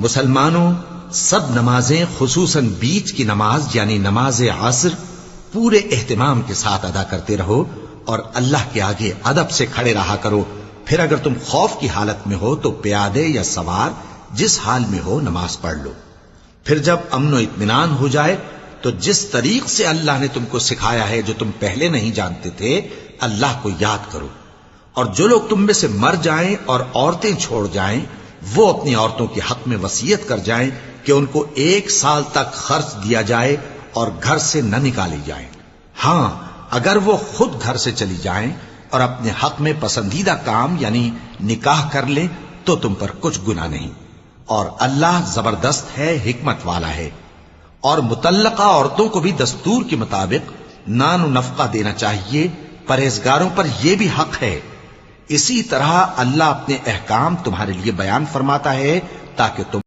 مسلمانوں، سب نمازیں خصوصاً بیچ کی نماز یعنی نماز عصر پورے اہتمام کے ساتھ ادا کرتے رہو اور اللہ کے آگے ادب سے کھڑے رہا کرو. پھر اگر تم خوف کی حالت میں ہو تو پیادے یا سوار جس حال میں ہو نماز پڑھ لو. پھر جب امن و اطمینان ہو جائے تو جس طریق سے اللہ نے تم کو سکھایا ہے جو تم پہلے نہیں جانتے تھے اللہ کو یاد کرو. اور جو لوگ تم میں سے مر جائیں اور عورتیں چھوڑ جائیں وہ اپنی عورتوں کے حق میں وصیت کر جائیں کہ ان کو 1 سال تک خرچ دیا جائے اور گھر سے نہ نکالی جائیں. ہاں اگر وہ خود گھر سے چلی جائیں اور اپنے حق میں پسندیدہ کام یعنی نکاح کر لیں تو تم پر کچھ گناہ نہیں. اور اللہ زبردست ہے، حکمت والا ہے. اور مطلقہ عورتوں کو بھی دستور کے مطابق نان و نفقہ دینا چاہیے. پرہیزگاروں پر یہ بھی حق ہے. اسی طرح اللہ اپنے احکام تمہارے لیے بیان فرماتا ہے تاکہ تم